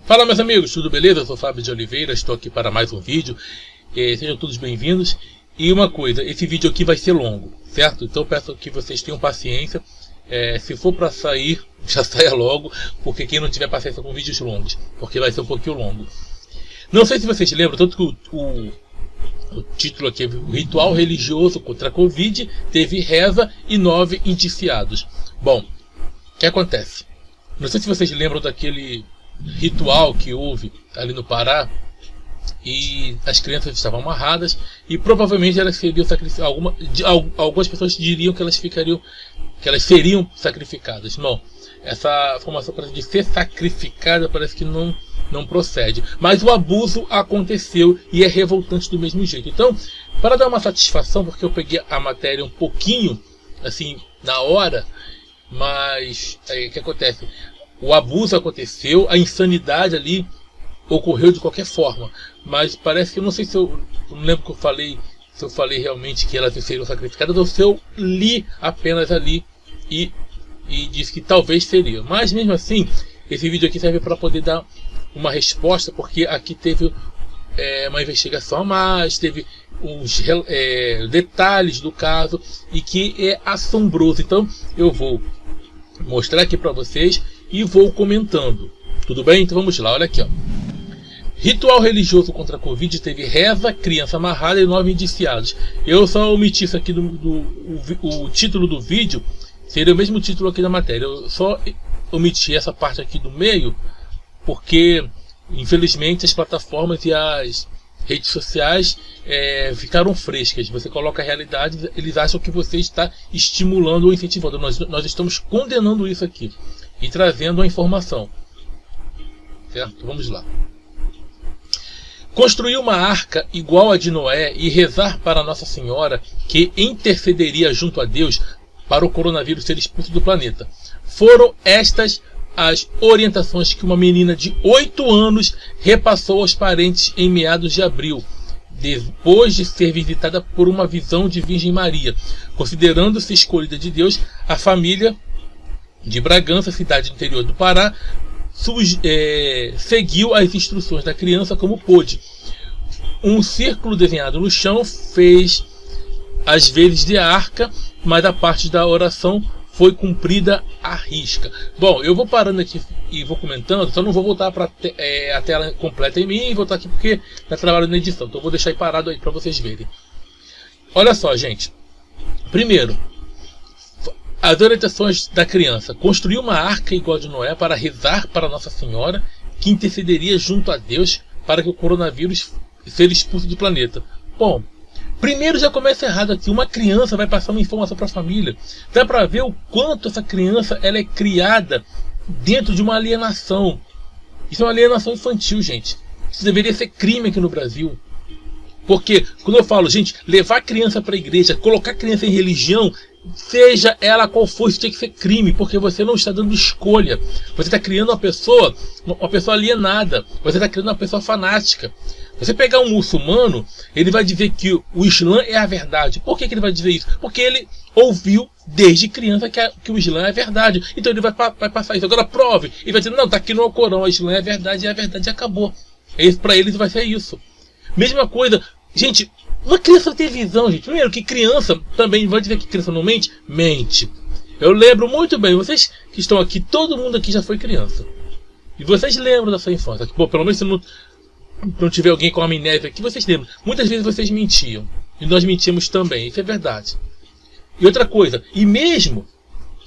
Fala, meus amigos, tudo beleza? Eu sou Fábio de Oliveira, estou aqui para mais um vídeo. Sejam todos bem-vindos. E uma coisa, esse vídeo aqui vai ser longo, certo? Então eu peço que vocês tenham paciência. Se for para sair, já saia logo, porque quem não tiver paciência com vídeos longos, porque vai ser um pouquinho longo. Não sei se vocês lembram, tanto que o título aqui é o Ritual Religioso contra a Covid, teve reza e 9 indiciados. Bom, o que acontece? Não sei se vocês lembram daquele ritual que houve ali no Pará, e as crianças estavam amarradas e provavelmente elas seriam sacrificadas. Algumas pessoas diriam que elas seriam sacrificadas. Não, essa formação de ser sacrificada parece que não procede, mas o abuso aconteceu e é revoltante do mesmo jeito. Então, para dar uma satisfação, porque eu peguei a matéria um pouquinho assim na hora, mas o que acontece? O abuso aconteceu, a insanidade ali ocorreu de qualquer forma, mas parece que, eu não sei se eu não lembro que eu falei, se eu falei realmente que elas seriam sacrificadas ou se eu li apenas ali e disse que talvez seria. Mas mesmo assim, esse vídeo aqui serve para poder dar uma resposta, porque aqui teve uma investigação a mais, teve uns detalhes do caso e que é assombroso. Então eu vou mostrar aqui para vocês e vou comentando. Tudo bem? Então vamos lá, olha aqui, ó. Ritual religioso contra a Covid teve reza, criança amarrada e 9 indiciados. Eu só omiti isso aqui o título do vídeo, seria o mesmo título aqui da matéria. Eu só omiti essa parte aqui do meio, porque infelizmente as plataformas e as redes sociais ficaram frescas. Você coloca a realidade, eles acham que você está estimulando ou incentivando. Nós estamos condenando isso aqui e trazendo a informação, certo? Vamos lá. Construir uma arca igual a de Noé e rezar para Nossa Senhora, que intercederia junto a Deus para o coronavírus ser expulso do planeta. Foram estas as orientações que uma menina de 8 anos repassou aos parentes em meados de abril, depois de ser visitada por uma visão de Virgem Maria. Considerando-se escolhida de Deus, a família de Bragança, cidade do interior do Pará, seguiu as instruções da criança como pôde. Um círculo desenhado no chão fez as vezes de arca, mas a parte da oração foi cumprida à risca. Bom, eu vou parando aqui e vou comentando, só não vou voltar para a tela completa em mim e voltar aqui porque dá trabalho na edição. Então eu vou deixar aí parado aí para vocês verem. Olha só, gente. Primeiro, as orientações da criança: construir uma arca igual a de Noé para rezar para Nossa Senhora, que intercederia junto a Deus para que o coronavírus seja expulso do planeta. Bom, primeiro já começa errado aqui. Uma criança vai passar uma informação para a família. Dá para ver o quanto essa criança ela é criada dentro de uma alienação. Isso é uma alienação infantil, gente. Isso deveria ser crime aqui no Brasil. Porque quando eu falo, gente, levar a criança para a igreja, colocar a criança em religião, seja ela qual for, isso tinha que ser crime, porque você não está dando escolha. Você está criando uma pessoa alienada. Você está criando uma pessoa fanática. Você pegar um muçulmano, ele vai dizer que o Islã é a verdade. Por que ele vai dizer isso? Porque ele ouviu desde criança que o Islã é a verdade. Então ele vai passar isso. Agora prove. Ele vai dizer, não, está aqui no Alcorão, o Islã é a verdade e acabou. Para eles vai ser isso. Mesma coisa. Gente, uma criança tem visão, gente. Primeiro que criança também vai dizer que criança não mente. Mente. Eu lembro muito bem, vocês que estão aqui, todo mundo aqui já foi criança. E vocês lembram da sua infância. Pô, pelo menos se não tiver alguém com amnésia aqui, vocês lembram. Muitas vezes vocês mentiam. E nós mentimos também. Isso é verdade. E outra coisa. E mesmo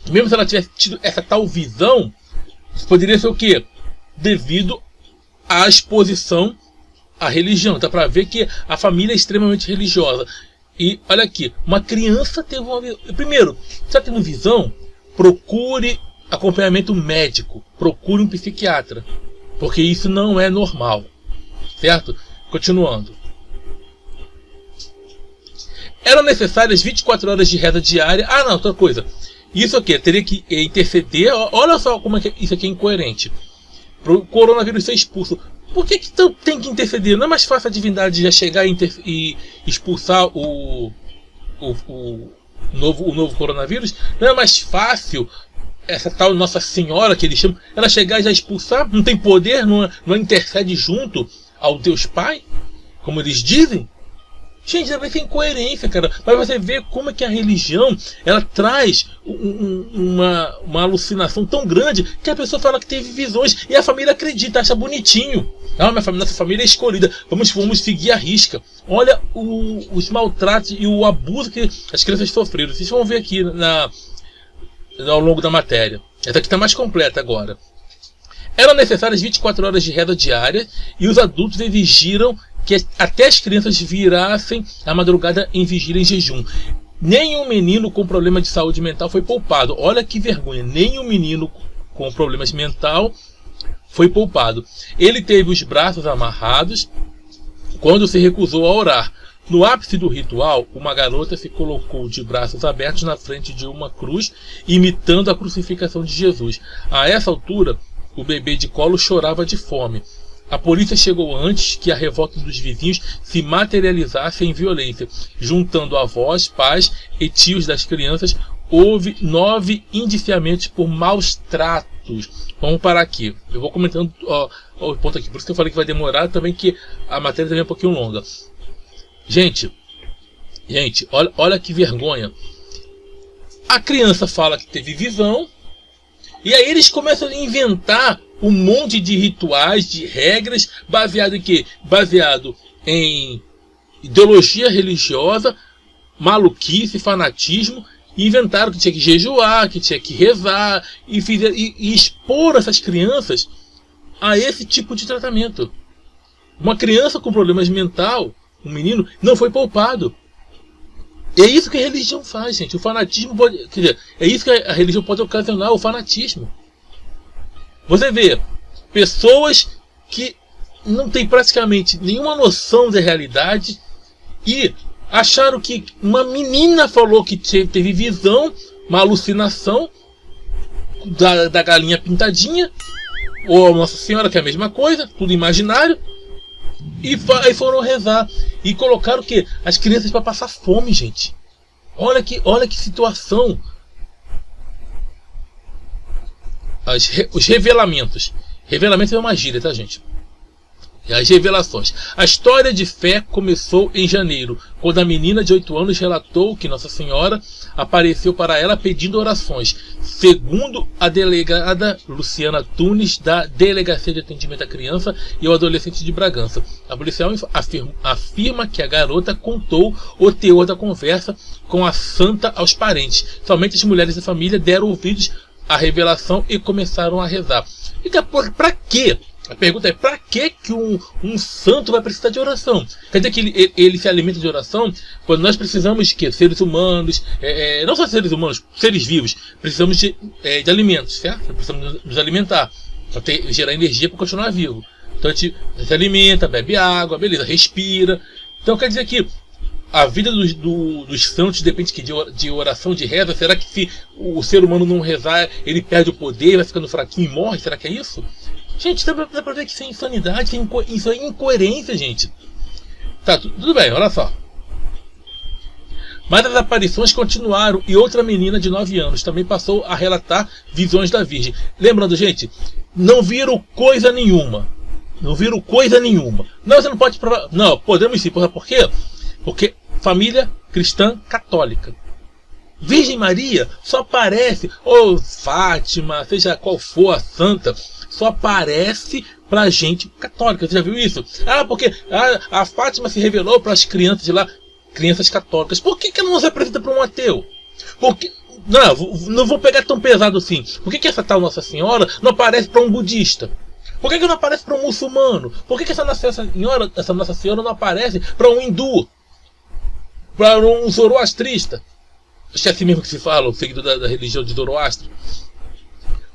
se ela tivesse tido essa tal visão, poderia ser o quê? Devido à exposição à religião. Dá pra ver que a família é extremamente religiosa. E olha aqui. Uma criança teve uma visão. Primeiro, se está tendo visão, procure acompanhamento médico. Procure um psiquiatra. Porque isso não é normal. Certo? Continuando. Eram necessárias 24 horas de reza diária. Ah, não, outra coisa. Isso aqui, teria que interceder. Olha só como é que isso aqui é incoerente. Para o coronavírus ser expulso. Por que tem que interceder? Não é mais fácil a divindade já chegar e expulsar o novo coronavírus? Não é mais fácil essa tal Nossa Senhora que eles chamam, ela chegar e já expulsar, não tem poder, não intercede junto ao Deus Pai, como eles dizem? Gente, vai ter incoerência, cara. Mas você vê como é que a religião, ela traz uma alucinação tão grande que a pessoa fala que teve visões e a família acredita, acha bonitinho. Nossa família é escolhida, vamos seguir a risca. Olha os maltratos e o abuso que as crianças sofreram. Vocês vão ver aqui ao longo da matéria. Essa aqui está mais completa agora. Eram necessárias 24 horas de reza diária e os adultos exigiram que até as crianças virassem a madrugada em vigília em jejum. Nenhum menino com problema de saúde mental foi poupado. Olha que vergonha, nenhum menino com problemas mental foi poupado. Ele teve os braços amarrados quando se recusou a orar. No ápice do ritual, uma garota se colocou de braços abertos na frente de uma cruz, imitando a crucificação de Jesus. A essa altura, o bebê de colo chorava de fome. A polícia chegou antes que a revolta dos vizinhos se materializasse em violência. Juntando avós, pais e tios das crianças, houve 9 indiciamentos por maus tratos. Vamos parar aqui. Eu vou comentando o ponto aqui. Por isso que eu falei que vai demorar também, que a matéria também é um pouquinho longa. Gente, olha que vergonha. A criança fala que teve visão, e aí eles começam a inventar um monte de rituais, de regras, baseado em quê? Baseado em ideologia religiosa, maluquice, fanatismo, e inventaram que tinha que jejuar, que tinha que rezar, e expor essas crianças a esse tipo de tratamento. Uma criança com problemas mentais, um menino, não foi poupado. É isso que a religião faz, gente. O fanatismo pode, quer dizer, é isso que a religião pode ocasionar, o fanatismo. Você vê pessoas que não têm praticamente nenhuma noção da realidade e acharam que uma menina falou que teve visão, uma alucinação da galinha pintadinha, ou a Nossa Senhora, que é a mesma coisa, tudo imaginário, e foram rezar e colocaram o quê? As crianças para passar fome, gente. Olha que situação. Os revelamentos. Revelamentos é uma gíria, tá, gente? As revelações. A história de fé começou em janeiro, quando a menina de 8 anos relatou que Nossa Senhora apareceu para ela pedindo orações. Segundo a delegada Luciana Tunes, da Delegacia de Atendimento à Criança e ao Adolescente de Bragança. A policial afirma que a garota contou o teor da conversa com a santa aos parentes. Somente as mulheres da família deram ouvidos à revelação e começaram a rezar. E depois, para quê? A pergunta é, para que um santo vai precisar de oração? Quer dizer que ele se alimenta de oração quando nós precisamos de quê? Seres humanos, não só seres humanos, seres vivos, precisamos de alimentos, certo? Precisamos nos alimentar, para gerar energia para continuar vivo. Então a gente se alimenta, bebe água, beleza, respira. Então quer dizer que a vida dos santos depende de oração, de reza. Será que se o ser humano não rezar, ele perde o poder, vai ficando fraquinho e morre? Será que é isso? Gente, dá pra ver que isso é insanidade, isso é incoerência, gente. Tá, tudo bem, olha só. Mas as aparições continuaram e outra menina de 9 anos também passou a relatar visões da Virgem. Lembrando, gente, não viram coisa nenhuma. Não viram coisa nenhuma. Não, você não pode provar. Não, podemos sim. Por quê? Porque família cristã católica. Virgem Maria só aparece, ou Fátima, seja qual for a santa, só aparece pra gente católica. Você já viu isso? Porque a Fátima se revelou para as crianças de lá, crianças católicas. Por que ela não se apresenta para um ateu? Porque, não vou pegar tão pesado assim. Por que essa tal Nossa Senhora não aparece para um budista? Por que não aparece para um muçulmano? Por que essa Nossa Senhora não aparece para um hindu? Para um zoroastrista? Acho que é assim mesmo que se fala, o seguidor da religião de Zoroastro.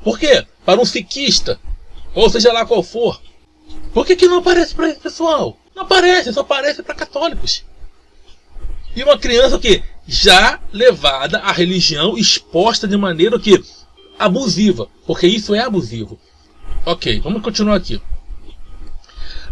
Por quê? Para um sikista, ou seja lá qual for. Por que não aparece para esse pessoal? Não aparece, só aparece para católicos. E uma criança que já levada à religião, exposta de maneira que abusiva, porque isso é abusivo. Ok, vamos continuar aqui.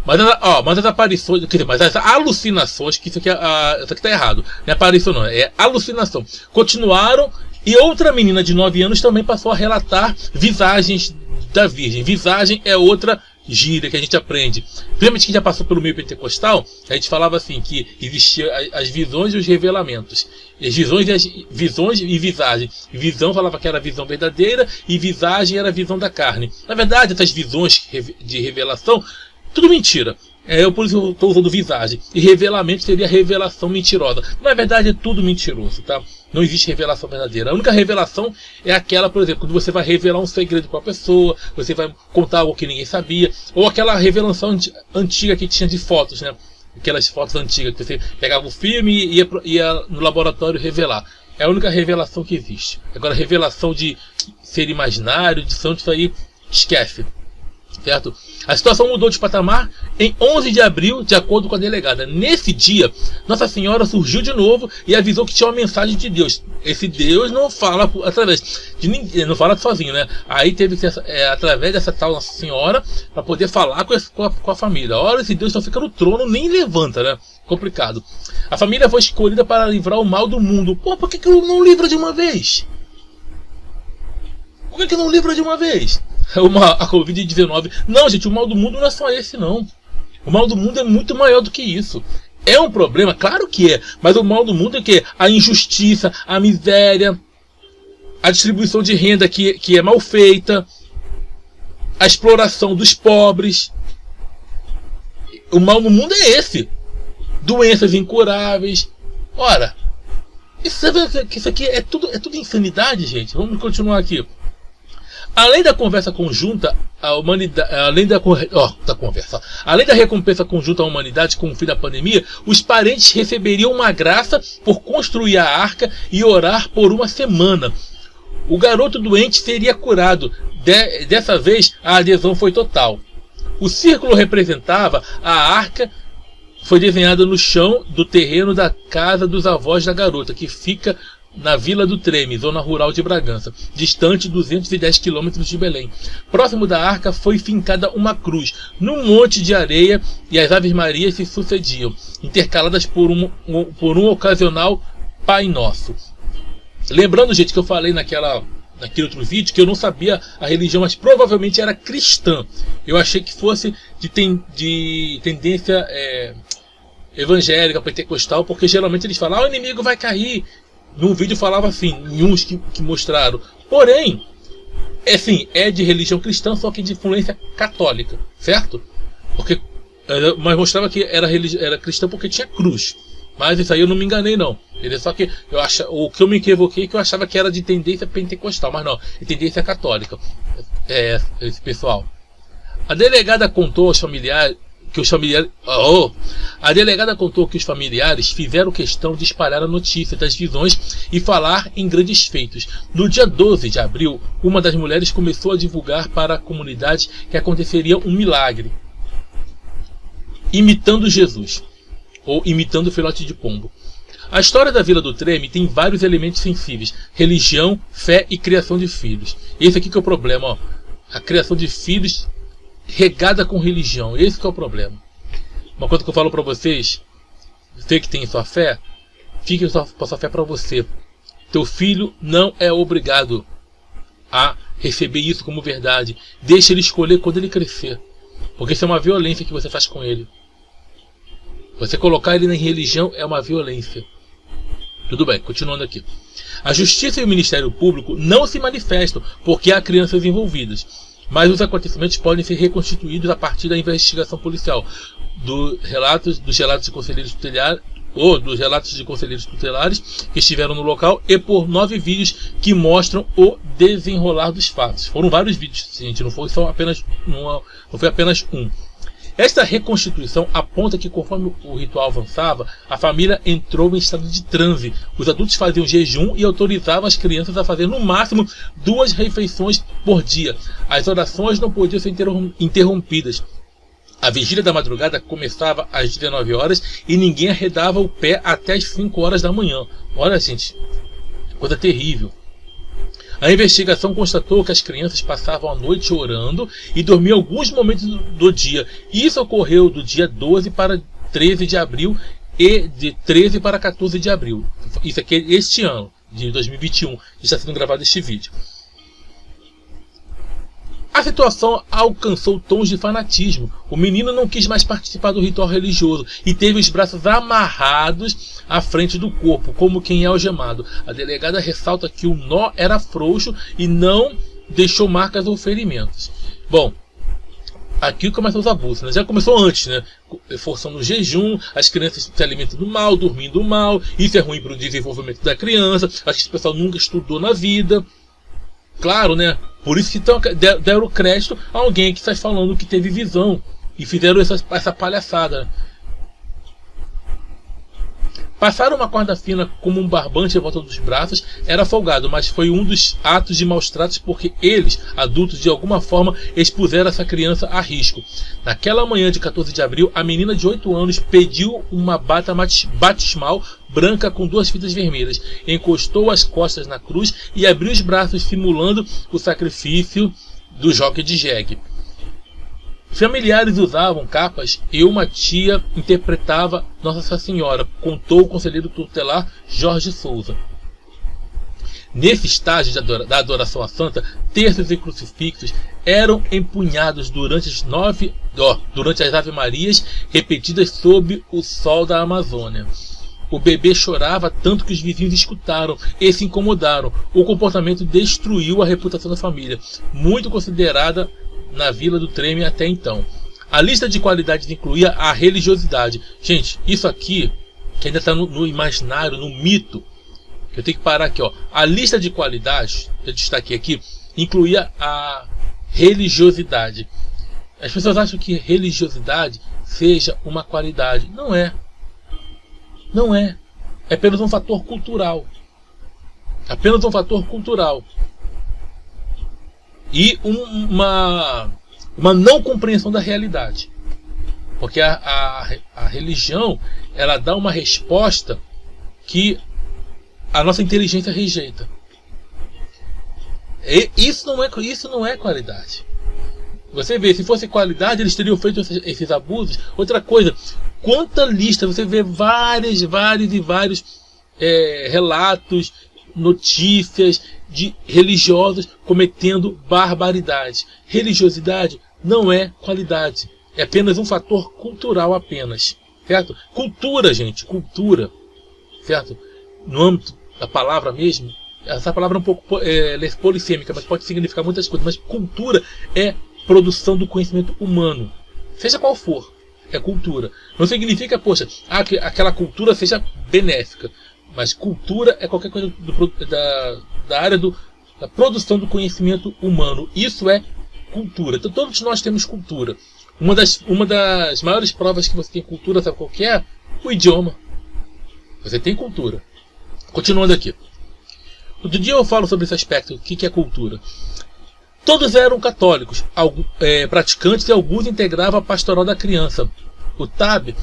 Mas as aparições, quer dizer, mas as alucinações, que isso aqui está errado. Não é aparição não, é alucinação. Continuaram E outra menina de 9 anos também passou a relatar visagens da Virgem. Visagem é outra gíria que a gente aprende. Principalmente quem já passou pelo meio pentecostal, a gente falava assim, que existiam as visões e os revelamentos. As visões e visagem. Visão falava que era a visão verdadeira e visagem era a visão da carne. Na verdade, essas visões de revelação, tudo mentira. Por isso eu estou usando visagem. E revelamento seria revelação mentirosa. Na verdade é tudo mentiroso, tá? Não existe revelação verdadeira. A única revelação é aquela, por exemplo, quando você vai revelar um segredo para a pessoa, você vai contar algo que ninguém sabia, ou aquela revelação antiga que tinha de fotos, né? Aquelas fotos antigas que você pegava o filme e ia no laboratório revelar. É a única revelação que existe. Agora, revelação de ser imaginário, de santo, isso aí esquece. Certo? A situação mudou de patamar em 11 de abril, de acordo com a delegada. Nesse dia, Nossa Senhora surgiu de novo e avisou que tinha uma mensagem de Deus. Esse Deus não fala através de ninguém, não fala sozinho, né? Aí teve que ser através dessa tal Nossa Senhora para poder falar com a família. Olha, esse Deus só fica no trono, nem levanta, né? Complicado. A família foi escolhida para livrar o mal do mundo. Pô, por que não livra de uma vez? Por que não livra de uma vez? A Covid-19. Não, gente, o mal do mundo não é só esse, não. O mal do mundo é muito maior do que isso. É um problema? Claro que é. Mas o mal do mundo é o quê? A injustiça, a miséria, a distribuição de renda que é mal feita, a exploração dos pobres. O mal no mundo é esse. Doenças incuráveis. Ora, isso aqui é tudo insanidade, gente. Vamos continuar aqui. Além da conversa conjunta, a humanidade, além da recompensa conjunta à humanidade com o fim da pandemia, os parentes receberiam uma graça por construir a arca e orar por uma semana. O garoto doente seria curado. Dessa vez, a adesão foi total. O círculo representava a arca, foi desenhada no chão do terreno da casa dos avós da garota, que fica na Vila do Treme, zona rural de Bragança, distante 210 quilômetros de Belém. Próximo da arca foi fincada uma cruz, num monte de areia, e as Aves Marias se sucediam, intercaladas por um ocasional Pai Nosso. Lembrando, gente, que eu falei naquele outro vídeo que eu não sabia a religião, mas provavelmente era cristã. Eu achei que fosse de tendência evangélica, pentecostal, porque geralmente eles falam, o inimigo vai cair. Num vídeo falava assim, em uns que mostraram. Porém, é de religião cristã, só que de influência católica, certo? Mas mostrava que era cristã porque tinha cruz. Mas isso aí eu não me enganei, não. Só que o que eu me equivoquei é que eu achava que era de tendência pentecostal, mas não, é tendência católica. Esse pessoal. A delegada contou aos familiares que os familiares fizeram questão de espalhar a notícia das visões e falar em grandes feitos. No dia 12 de abril, uma das mulheres começou a divulgar para a comunidade que aconteceria um milagre, imitando Jesus, ou imitando o filhote de pombo. A história da Vila do Treme tem vários elementos sensíveis: religião, fé e criação de filhos. Esse aqui que é o problema, ó. A criação de filhos regada com religião, esse que é o problema. Uma coisa que eu falo para vocês, você que tem sua fé, fique com a sua fé para você. Teu filho não é obrigado a receber isso como verdade. Deixa ele escolher quando ele crescer, porque isso é uma violência que você faz com ele. Você colocar ele na religião é uma violência. Tudo bem, continuando aqui. A Justiça e o Ministério Público não se manifestam porque há crianças envolvidas, mas os acontecimentos podem ser reconstituídos a partir da investigação policial, dos relatos de conselheiros tutelares dos relatos de conselheiros tutelares que estiveram no local e por 9 vídeos que mostram o desenrolar dos fatos. Foram vários vídeos, gente, não foi apenas um. Esta reconstituição aponta que, conforme o ritual avançava, a família entrou em estado de transe. Os adultos faziam jejum e autorizavam as crianças a fazer no máximo 2 refeições por dia. As orações não podiam ser interrompidas. A vigília da madrugada começava às 19 horas e ninguém arredava o pé até às 5 horas da manhã. Olha, gente, coisa terrível. A investigação constatou que as crianças passavam a noite orando e dormiam alguns momentos do dia. Isso ocorreu do dia 12 para 13 de abril e de 13 para 14 de abril. Isso aqui é este ano, de 2021, está sendo gravado este vídeo. A situação alcançou tons de fanatismo. O menino não quis mais participar do ritual religioso e teve os braços amarrados à frente do corpo, como quem é algemado. A delegada ressalta que o nó era frouxo e não deixou marcas ou ferimentos. Bom, aqui começam os abusos, né? Já começou antes, né? Forçando o jejum, as crianças se alimentando mal, dormindo mal, isso é ruim para o desenvolvimento da criança, acho que esse pessoal nunca estudou na vida. Claro, né? Por isso que deram crédito a alguém que está falando que teve visão e fizeram essa palhaçada. Passar uma corda fina como um barbante em volta dos braços era folgado, mas foi um dos atos de maus tratos porque eles, adultos, de alguma forma expuseram essa criança a risco. Naquela manhã de 14 de abril, a menina de 8 anos pediu uma bata batismal branca com 2 fitas vermelhas, encostou as costas na cruz e abriu os braços simulando o sacrifício do jockey de jegue. Familiares usavam capas e uma tia interpretava Nossa Senhora, contou o conselheiro tutelar Jorge Souza. Nesse estágio da adoração à santa, terços e crucifixos eram empunhados durante as Ave-Marias repetidas sob o sol da Amazônia. O bebê chorava tanto que os vizinhos escutaram e se incomodaram. O comportamento destruiu a reputação da família, muito considerada na Vila do Treme até então. A lista de qualidades incluía a religiosidade. Gente, isso aqui, que ainda está no imaginário, no mito, eu tenho que parar aqui, ó. A lista de qualidades, eu destaquei aqui, incluía a religiosidade. As pessoas acham que religiosidade seja uma qualidade. Não é. Não é. É apenas um fator cultural. Apenas um fator cultural. E uma não compreensão da realidade. Porque a religião, ela dá uma resposta que a nossa inteligência rejeita. E isso não é qualidade. Você vê, se fosse qualidade, eles teriam feito esses abusos. Outra coisa, quanta lista, você vê vários relatos, notícias de religiosos cometendo barbaridades. Religiosidade não é qualidade, é apenas um fator cultural apenas, certo? Cultura, gente, cultura, certo? No âmbito da palavra mesmo, essa palavra é um pouco polissêmica, mas pode significar muitas coisas, mas cultura é produção do conhecimento humano, seja qual for, é cultura. Não significa, poxa, que aquela cultura seja benéfica, mas cultura é qualquer coisa da área da produção do conhecimento humano. Isso é cultura. Então todos nós temos cultura. Uma das maiores provas que você tem cultura, sabe qual que é? O idioma. Você tem cultura. Continuando aqui. Outro dia eu falo sobre esse aspecto, o que é cultura. Todos eram católicos, praticantes, e alguns integravam a pastoral da criança. O TAB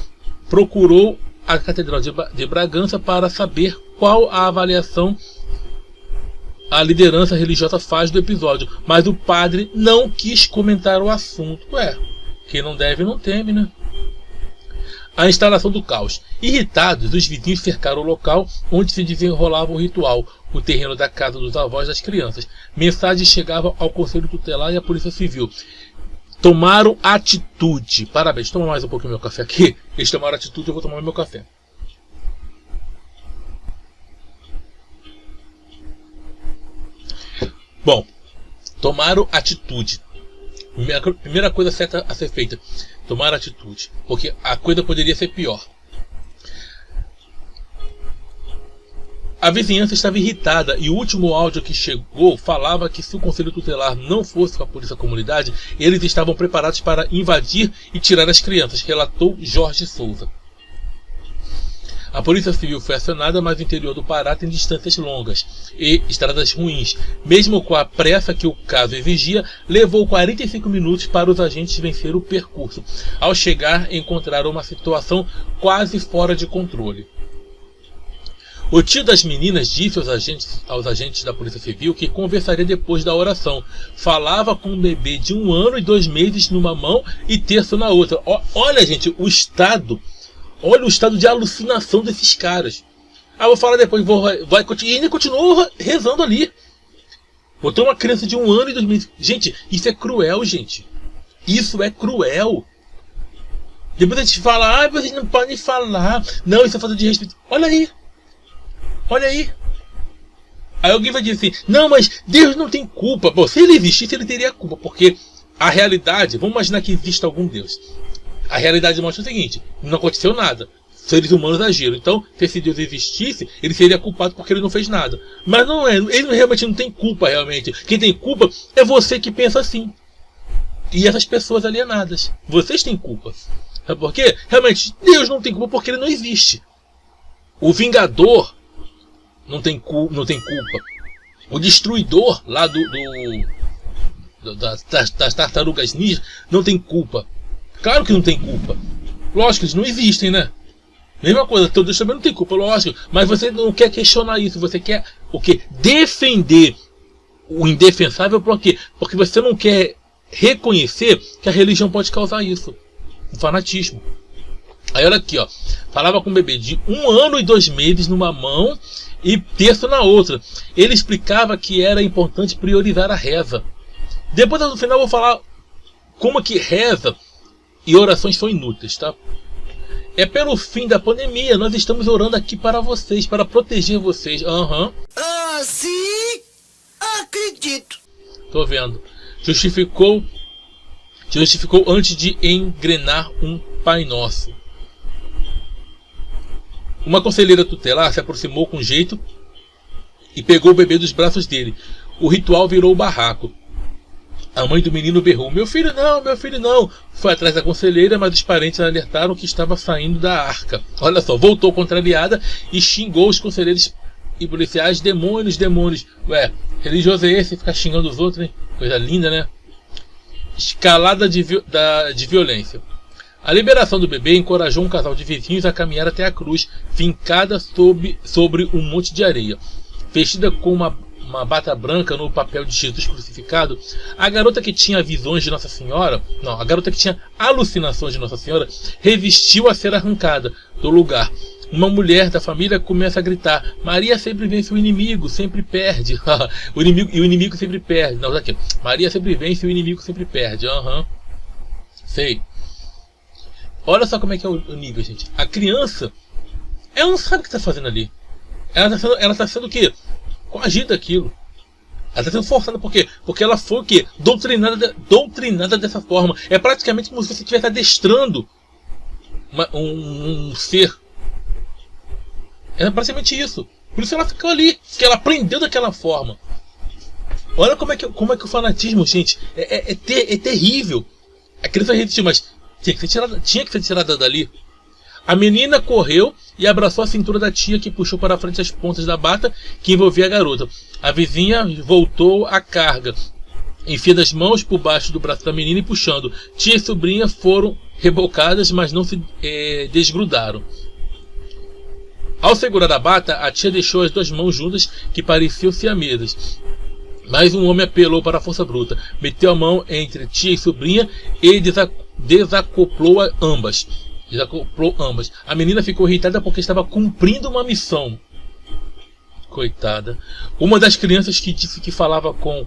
procurou a Catedral de Bragança para saber qual a avaliação a liderança religiosa faz do episódio, mas o padre não quis comentar o assunto. Quem não deve não teme, né? A instalação do caos. Irritados, os vizinhos cercaram o local onde se desenrolava o ritual, o terreno da casa dos avós das crianças. Mensagens chegavam ao Conselho Tutelar e à Polícia Civil. Tomaram atitude. Parabéns. Toma mais um pouquinho meu café aqui. Eles tomaram atitude, eu vou tomar meu café. Bom, tomaram atitude. Primeira coisa certa a ser feita. Tomar atitude. Porque a coisa poderia ser pior. A vizinhança estava irritada e o último áudio que chegou falava que se o Conselho Tutelar não fosse com a polícia da comunidade, eles estavam preparados para invadir e tirar as crianças, relatou Jorge Souza. A Polícia Civil foi acionada, mas o interior do Pará tem distâncias longas e estradas ruins. Mesmo com a pressa que o caso exigia, levou 45 minutos para os agentes vencer o percurso. Ao chegar, encontraram uma situação quase fora de controle. O tio das meninas disse aos agentes da Polícia Civil que conversaria depois da oração. Falava com um bebê de 1 ano e 2 meses numa mão e terço na outra. Olha, gente, olha o estado de alucinação desses caras. Ah, vou falar depois, e ainda continuou rezando ali. Botou uma criança de 1 ano e 2 meses. Gente, isso é cruel, gente. Isso é cruel. Depois a gente fala, vocês não podem falar. Não, isso é falta de respeito. Olha aí. Olha aí. Aí alguém vai dizer assim, não, mas Deus não tem culpa. Bom, se ele existisse, ele teria culpa. Porque a realidade, vamos imaginar que exista algum Deus. A realidade mostra o seguinte, não aconteceu nada. Seres humanos agiram. Então, se esse Deus existisse, ele seria culpado porque ele não fez nada. Mas não é, ele realmente não tem culpa, realmente. Quem tem culpa é você que pensa assim. E essas pessoas alienadas. Vocês têm culpa. Sabe por quê? Realmente, Deus não tem culpa porque ele não existe. O Vingador não tem culpa. O Destruidor lá das Tartarugas Ninja não tem culpa. Claro que não tem culpa. Lógico que eles não existem, né? Mesma coisa, teu Deus também não tem culpa, lógico. Mas você não quer questionar isso. Você quer o quê? Defender o indefensável por quê? Porque você não quer reconhecer que a religião pode causar isso. O fanatismo. Aí olha aqui, ó. Falava com um bebê de 1 ano e 2 meses numa mão e terço na outra. Ele explicava que era importante priorizar a reza. Depois no final eu vou falar como que reza e orações são inúteis, tá? É pelo fim da pandemia, nós estamos orando aqui para vocês, para proteger vocês. Ah, sim? Acredito. Tô vendo. Justificou antes de engrenar um Pai Nosso. Uma conselheira tutelar se aproximou com jeito e pegou o bebê dos braços dele. O ritual virou o barraco. A mãe do menino berrou, meu filho não. Foi atrás da conselheira, mas os parentes alertaram que estava saindo da arca. Olha só, voltou contrariada e xingou os conselheiros e policiais, demônios. Ué, religioso é esse, ficar xingando os outros, hein? Coisa linda, né? Escalada de violência. A liberação do bebê encorajou um casal de vizinhos a caminhar até a cruz, fincada sobre um monte de areia. Vestida com uma bata branca no papel de Jesus crucificado, a garota que tinha visões de Nossa Senhora, a garota que tinha alucinações de Nossa Senhora, resistiu a ser arrancada do lugar. Uma mulher da família começa a gritar, Maria sempre vence o inimigo, sempre perde. O inimigo sempre perde. Não, aqui. Maria sempre vence e o inimigo sempre perde. Sei. Olha só como é que é o nível, gente. A criança, ela não sabe o que está fazendo ali. Ela está sendo o quê? Coagida aquilo. Ela está sendo forçada por quê? Porque ela foi o quê? Doutrinada dessa forma. É praticamente como se você estivesse adestrando um ser. É praticamente isso. Por isso ela ficou ali. Porque ela aprendeu daquela forma. Olha como é que o fanatismo, gente, é terrível. A criança resistiu, mas tinha que ser tirada dali. A menina correu e abraçou a cintura da tia, que puxou para frente as pontas da bata que envolvia a garota. A vizinha voltou à carga, enfiando as mãos por baixo do braço da menina e puxando. Tia e sobrinha foram rebocadas, mas não se desgrudaram. Ao segurar a bata, a tia deixou as 2 mãos juntas, que pareciam siamesas. Mas um homem apelou para a força bruta, meteu a mão entre tia e sobrinha e desacoplou ambas. A menina ficou irritada porque estava cumprindo uma missão. Coitada. Uma das crianças que disse que falava com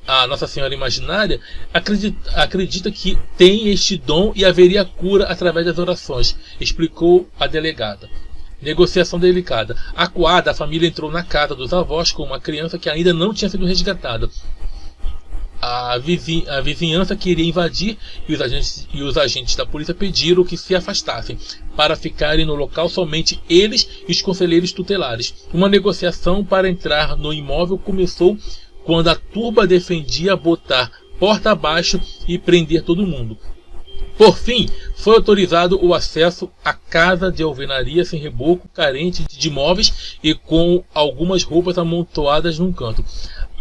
a Nossa Senhora Imaginária acredita que tem este dom e haveria cura através das orações, explicou a delegada. Negociação delicada. Acuada, a família entrou na casa dos avós com uma criança que ainda não tinha sido resgatada. A vizinhança queria invadir e os agentes da polícia pediram que se afastassem, para ficarem no local somente eles e os conselheiros tutelares. Uma negociação para entrar no imóvel começou quando a turba defendia botar porta abaixo e prender todo mundo. Por fim, foi autorizado o acesso à casa de alvenaria sem reboco, carente de móveis e com algumas roupas amontoadas num canto.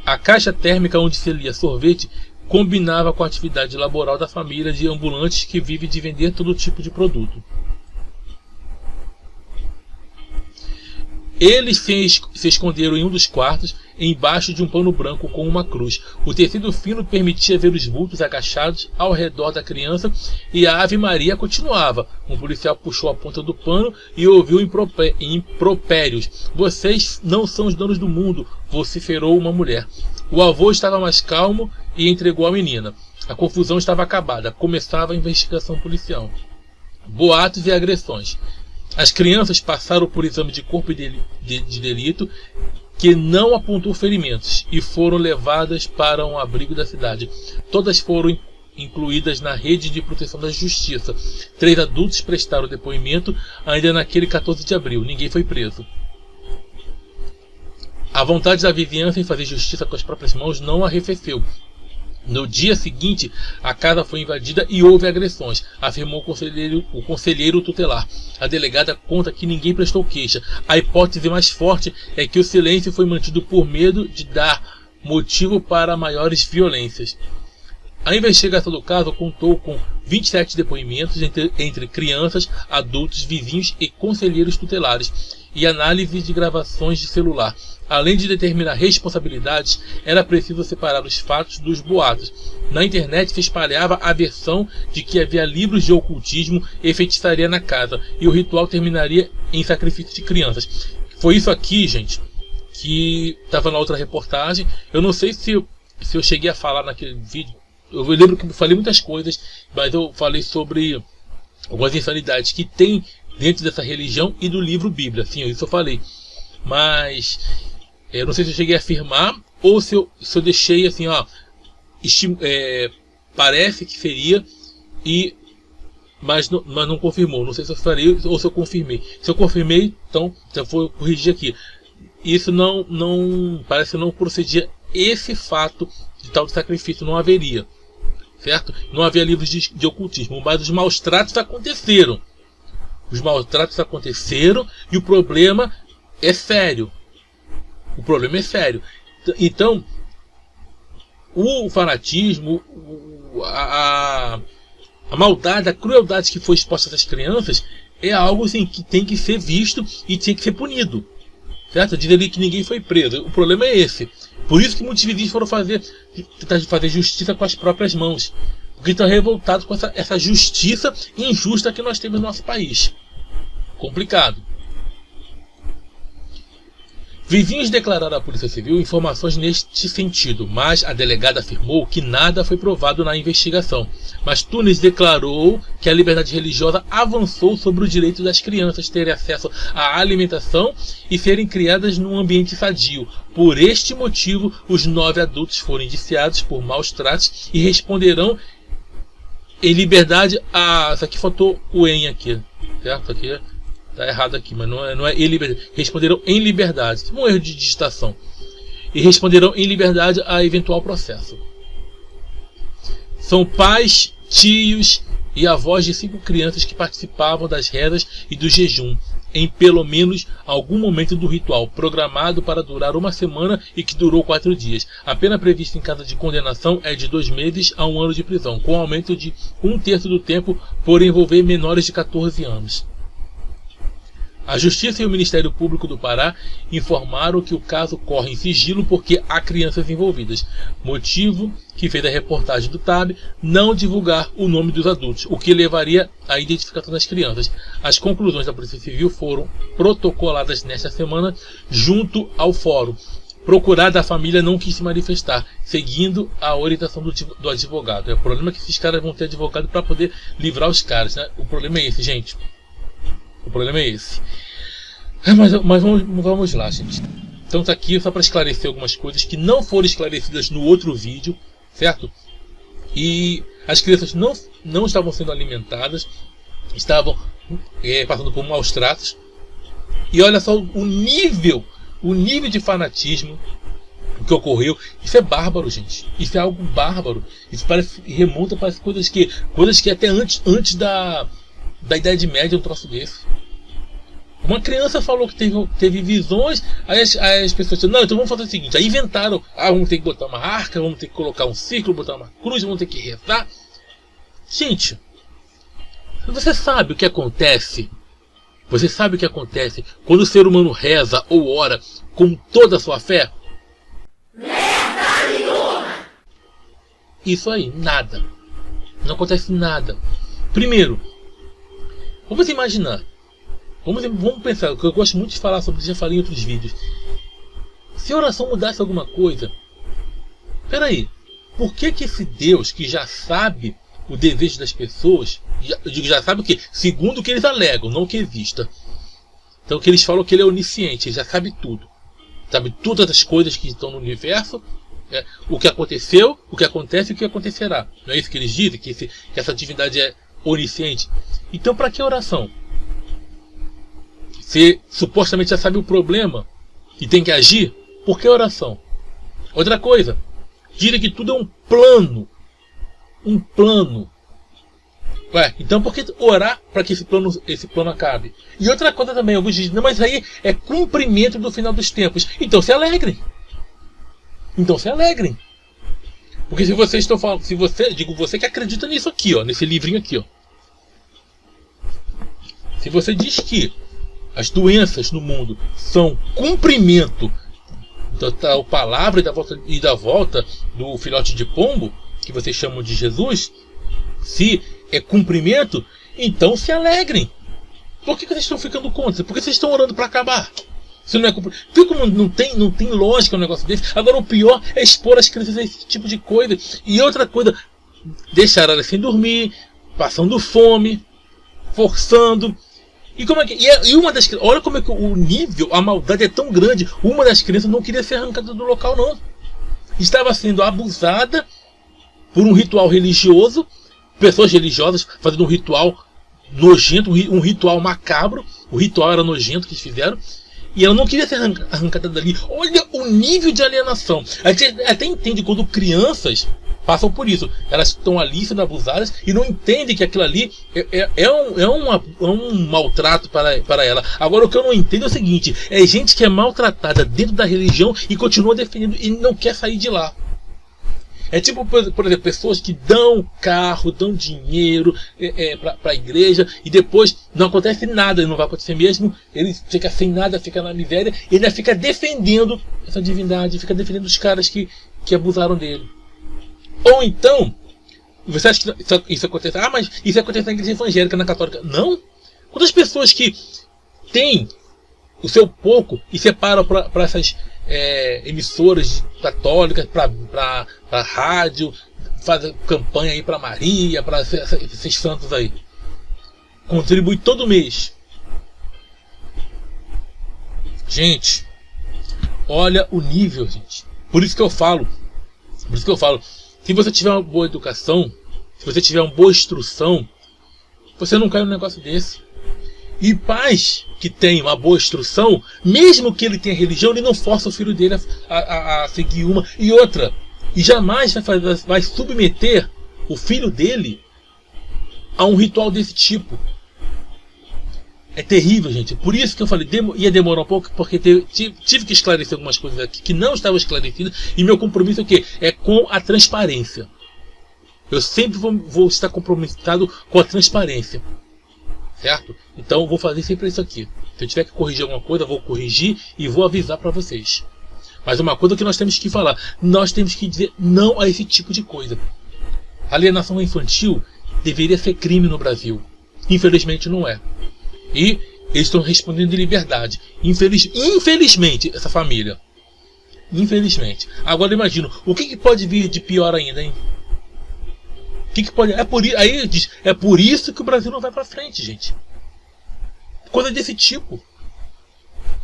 A caixa térmica onde se lia sorvete combinava com a atividade laboral da família de ambulantes que vive de vender todo tipo de produto. Eles se esconderam em um dos quartos, embaixo de um pano branco com uma cruz. O tecido fino permitia ver os vultos agachados ao redor da criança e a Ave Maria continuava. Um policial puxou a ponta do pano e ouviu impropérios. Vocês não são os donos do mundo, vociferou uma mulher. O avô estava mais calmo e entregou a menina. A confusão estava acabada. Começava a investigação policial. Boatos e agressões. As crianças passaram por exame de corpo de delito que não apontou ferimentos e foram levadas para um abrigo da cidade. Todas foram incluídas na rede de proteção da justiça. 3 adultos prestaram depoimento ainda naquele 14 de abril. Ninguém foi preso. A vontade da vizinhança em fazer justiça com as próprias mãos não arrefeceu. No dia seguinte, a casa foi invadida e houve agressões, afirmou o conselheiro tutelar. A delegada conta que ninguém prestou queixa. A hipótese mais forte é que o silêncio foi mantido por medo de dar motivo para maiores violências. A investigação do caso contou com 27 depoimentos entre crianças, adultos, vizinhos e conselheiros tutelares e análise de gravações de celular. Além de determinar responsabilidades, era preciso separar os fatos dos boatos. Na internet se espalhava a versão de que havia livros de ocultismo e feitiçaria na casa, e o ritual terminaria em sacrifício de crianças. Foi isso aqui, gente, que estava na outra reportagem. Eu não sei se eu cheguei a falar naquele vídeo. Eu lembro que eu falei muitas coisas, mas eu falei sobre algumas insanidades que tem dentro dessa religião e do livro Bíblia. Sim, isso eu falei. Mas eu não sei se eu cheguei a afirmar ou se eu deixei assim, ó, parece que seria, mas não confirmou. Não sei se eu falei ou se eu confirmei. Se eu confirmei, então já vou corrigir aqui. Isso não parece não procedia esse fato de tal de sacrifício, não haveria, certo? Não havia livros de ocultismo, mas os maus tratos aconteceram. Os maus tratos aconteceram e o problema é sério. O problema é sério. Então, o fanatismo, a maldade, a crueldade que foi exposta a essas crianças é algo assim, que tem que ser visto e tem que ser punido. Certo? Diz ali que ninguém foi preso. O problema é esse. Por isso que muitos vizinhos foram tentar fazer justiça com as próprias mãos. Porque estão revoltados com essa justiça injusta que nós temos no nosso país. Complicado. Vizinhos declararam à Polícia Civil informações neste sentido, mas a delegada afirmou que nada foi provado na investigação. Mas Tunes declarou que a liberdade religiosa avançou sobre o direito das crianças terem acesso à alimentação e serem criadas num ambiente sadio. Por este motivo, os 9 adultos foram indiciados por maus tratos e responderão em liberdade a... Isso aqui faltou o em aqui, certo? Aqui está errado aqui, mas não é em liberdade. Responderão em liberdade. Um erro de digitação. E responderão em liberdade a eventual processo. São pais, tios e avós de 5 crianças que participavam das rezas e do jejum em pelo menos algum momento do ritual, programado para durar 1 semana e que durou 4 dias. A pena prevista em caso de condenação é de 2 meses a 1 ano de prisão, com aumento de 1/3 do tempo por envolver menores de 14 anos. A Justiça e o Ministério Público do Pará informaram que o caso corre em sigilo porque há crianças envolvidas, motivo que fez a reportagem do TAB não divulgar o nome dos adultos, o que levaria à identificação das crianças. As conclusões da Polícia Civil foram protocoladas nesta semana junto ao fórum. Procurada, a família não quis se manifestar, seguindo a orientação do advogado. O problema é que esses caras vão ter advogado para poder livrar os caras, né? O problema é esse, gente. O problema é esse. Mas vamos lá, gente. Então tá aqui só para esclarecer algumas coisas que não foram esclarecidas no outro vídeo, certo? E as crianças não estavam sendo alimentadas, estavam passando por maus tratos. E olha só o nível de fanatismo que ocorreu. Isso é bárbaro, gente. Isso é algo bárbaro. Isso remonta para coisas que até antes da Idade Média, um troço desse. Uma criança falou que teve visões, aí as pessoas disseram, não, então vamos fazer o seguinte, aí inventaram, vamos ter que botar uma arca, vamos ter que colocar um círculo, botar uma cruz, vamos ter que rezar. Gente, você sabe o que acontece? Você sabe o que acontece quando o ser humano reza ou ora com toda a sua fé? Isso aí, nada. Não acontece nada. Primeiro, vamos imaginar. Vamos pensar, o que eu gosto muito de falar sobre isso, já falei em outros vídeos. Se a oração mudasse alguma coisa, peraí, por que esse Deus que já sabe o desejo das pessoas, eu digo já sabe o quê? Segundo o que eles alegam, não o que exista. Então que eles falam que ele é onisciente, ele já sabe tudo. Sabe todas as coisas que estão no universo, o que aconteceu, o que acontece e o que acontecerá. Não é isso que eles dizem? Que essa divindade é onisciente? Então para que oração? Se supostamente já sabe o problema e tem que agir, por que oração? Outra coisa, dizem que tudo é um plano. Um plano. Então por que orar para que esse plano acabe? E outra coisa também, alguns dizem, não, mas aí é cumprimento do final dos tempos. Então se alegrem. Porque se vocês estão falando, você que acredita nisso aqui, ó, nesse livrinho aqui, ó. Se você diz que as doenças no mundo são cumprimento da palavra e da volta do filhote de pombo, que vocês chamam de Jesus, se é cumprimento, então se alegrem. Por que vocês estão ficando contra? Por que vocês estão orando para acabar? Se não é cumprimento. Viu como não tem lógica um negócio desse? Agora o pior é expor as crianças a esse tipo de coisa. E outra coisa, deixar elas sem dormir, passando fome, forçando. E como é que. E uma das crianças. Olha como é que o nível, a maldade é tão grande. Uma das crianças não queria ser arrancada do local, não. Estava sendo abusada por um ritual religioso. Pessoas religiosas fazendo um ritual nojento, um ritual macabro. O ritual era nojento que eles fizeram. E ela não queria ser arrancada dali. Olha o nível de alienação. A gente até entende quando crianças passam por isso. Elas estão ali sendo abusadas e não entendem que aquilo ali é um maltrato para ela. Agora o que eu não entendo é o seguinte: é gente que é maltratada dentro da religião e continua defendendo e não quer sair de lá. É tipo, por exemplo, pessoas que dão carro, dão dinheiro para a igreja e depois não acontece nada, e não vai acontecer mesmo, ele fica sem nada, fica na miséria e ainda fica defendendo essa divindade, fica defendendo os caras que abusaram dele. Ou então, você acha que isso acontece? Ah, mas isso acontece na igreja evangélica, na católica. Não! Quantas pessoas que têm o seu pouco e separam para essas emissoras católicas, para rádio, fazem campanha aí para Maria, para esses santos aí. Contribui todo mês. Gente, olha o nível, gente. Por isso que eu falo, se você tiver uma boa educação, se você tiver uma boa instrução, você não cai num negócio desse. E pais que têm uma boa instrução, mesmo que ele tenha religião, ele não força o filho dele a seguir uma e outra. E jamais vai submeter o filho dele a um ritual desse tipo. É terrível, gente. Por isso que eu falei, ia demorar um pouco, porque tive que esclarecer algumas coisas aqui que não estavam esclarecidas. E meu compromisso é o quê? É com a transparência. Eu sempre vou estar comprometido com a transparência. Certo? Então eu vou fazer sempre isso aqui. Se eu tiver que corrigir alguma coisa, eu vou corrigir e vou avisar para vocês. Mas uma coisa que nós temos que falar, nós temos que dizer não a esse tipo de coisa. Alienação infantil deveria ser crime no Brasil. Infelizmente não é. E eles estão respondendo de liberdade. Infelizmente, essa família. Infelizmente. Agora imagino, o que pode vir de pior ainda, hein? O que pode... Aí diz, é por isso que o Brasil não vai pra frente, gente. Coisa desse tipo.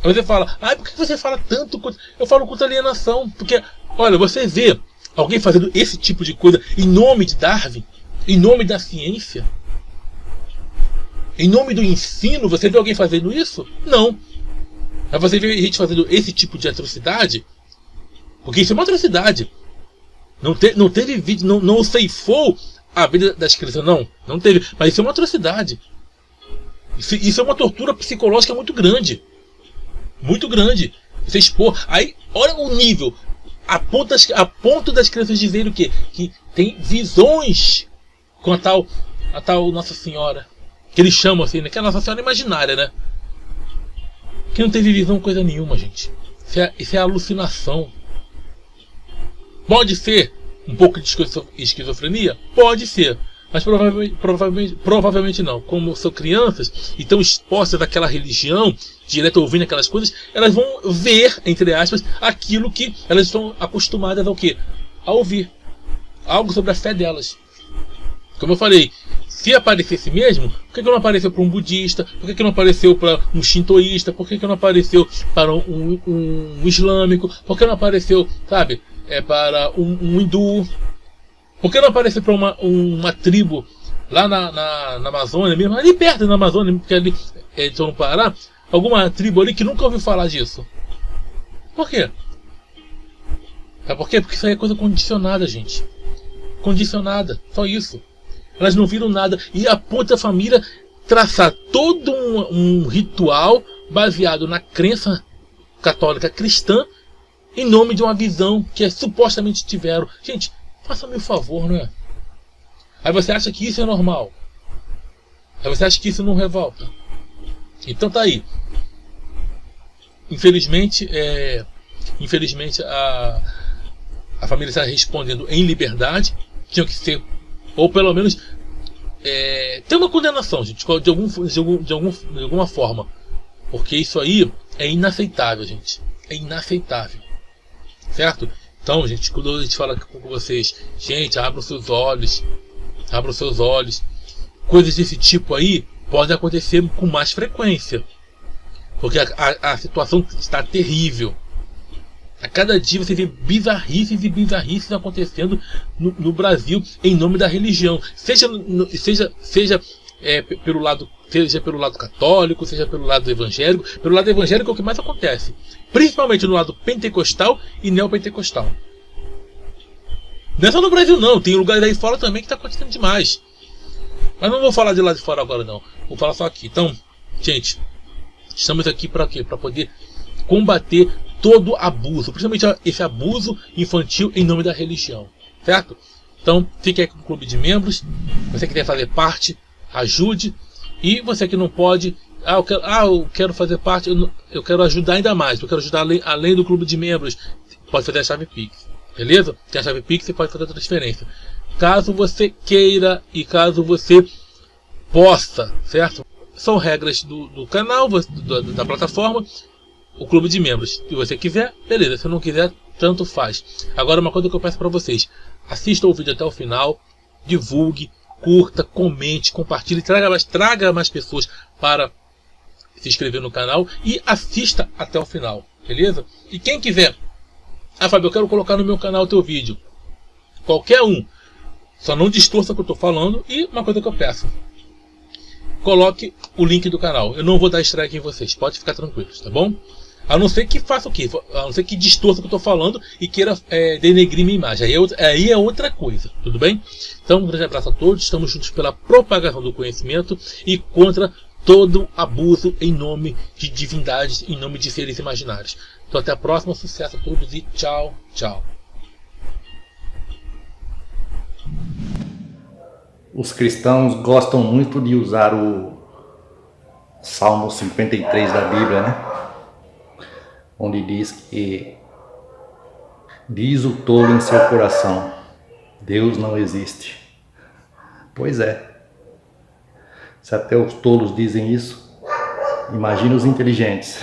Aí você fala, por que você fala tanto? Eu falo contra alienação. Porque, olha, você vê alguém fazendo esse tipo de coisa em nome de Darwin, em nome da ciência, em nome do ensino, você vê alguém fazendo isso? Não. Mas você vê gente fazendo esse tipo de atrocidade, porque isso é uma atrocidade. Não teve vídeo, não ceifou a vida das crianças, não teve. Mas isso é uma atrocidade. Isso é uma tortura psicológica muito grande. Muito grande. Você expor. Aí, olha o nível. A ponto das crianças dizerem o quê? Que tem visões com a tal Nossa Senhora. Que eles chamam assim, né? Que é a Nossa Senhora imaginária, né? Que não teve visão coisa nenhuma, gente. Isso é alucinação. Pode ser um pouco de esquizofrenia? Pode ser. Mas provavelmente não. Como são crianças e estão expostas àquela religião, direto ouvindo aquelas coisas, elas vão ver, entre aspas, aquilo que elas estão acostumadas ao quê? A ouvir. Algo sobre a fé delas. Como eu falei, se aparecesse mesmo, por que não apareceu para um budista? Por que não apareceu para um shintoísta? Por que não apareceu para um islâmico? Por que não apareceu, sabe, para um hindu? Por que não aparecer para uma tribo lá na Amazônia mesmo, ali perto da Amazônia, porque ali estão no Pará, alguma tribo ali que nunca ouviu falar disso? Por quê? Sabe por quê? Porque isso aí é coisa condicionada, gente. Condicionada, só isso. Elas não viram nada. E a ponta da família traçar todo um ritual baseado na crença católica cristã em nome de uma visão que supostamente tiveram. Gente, faça-me o favor, não é? Aí você acha que isso é normal. Aí você acha que isso não revolta. Então tá aí. Infelizmente a família está respondendo em liberdade. Tinha que ser, ou pelo menos ter uma condenação, gente, de alguma forma. Porque isso aí é inaceitável, gente. É inaceitável. Certo? Então, gente, quando a gente fala com vocês, gente, abram seus olhos. Abram seus olhos. Coisas desse tipo aí podem acontecer com mais frequência. Porque a situação está terrível. A cada dia você vê bizarrices e bizarrices acontecendo no Brasil em nome da religião. Seja pelo lado católico, seja pelo lado evangélico. Pelo lado evangélico é o que mais acontece. Principalmente no lado pentecostal e neopentecostal. Não é só no Brasil não, tem lugares aí fora também que está acontecendo demais. Mas não vou falar de lá de fora agora não. Vou falar só aqui. Então, gente, estamos aqui para quê? Para poder combater todo abuso, principalmente esse abuso infantil em nome da religião, certo? Então, fique aí com o clube de membros. Você que quer fazer parte, ajude. E você que não pode, eu quero fazer parte, eu quero ajudar ainda mais, eu quero ajudar além do clube de membros, pode fazer a chave Pix, beleza? Tem a chave Pix, você pode fazer a transferência. Caso você queira e caso você possa, certo? São regras do canal, da plataforma. O clube de membros, se você quiser, beleza, se não quiser, tanto faz. Agora uma coisa que eu peço para vocês: assista o vídeo até o final, divulgue, curta, comente, compartilhe, traga mais pessoas para se inscrever no canal e assista até o final, beleza? E quem quiser, Fábio, eu quero colocar no meu canal o teu vídeo, qualquer um, só não distorça o que eu estou falando. E uma coisa que eu peço: coloque o link do canal. Eu não vou dar strike em vocês, pode ficar tranquilos, tá bom? A não ser que faça o quê? A não ser que distorça o que eu estou falando e queira denegrir minha imagem. Aí é outra coisa, tudo bem? Então, um grande abraço a todos. Estamos juntos pela propagação do conhecimento e contra todo abuso em nome de divindades, em nome de seres imaginários. Então, até a próxima. Sucesso a todos e tchau, tchau. Os cristãos gostam muito de usar o Salmo 53 da Bíblia, né? Onde diz que diz o tolo em seu coração: Deus não existe. Pois é. Se até os tolos dizem isso, imagina os inteligentes.